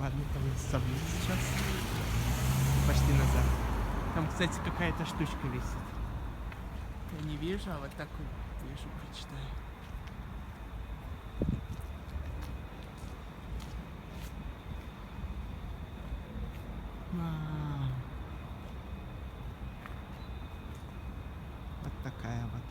Ладно, там я ставлю сейчас. Пошли назад. Там, кстати, какая-то штучка висит. Я не вижу, а вот так вот вижу, прочитаю. Вау. Вот такая вот.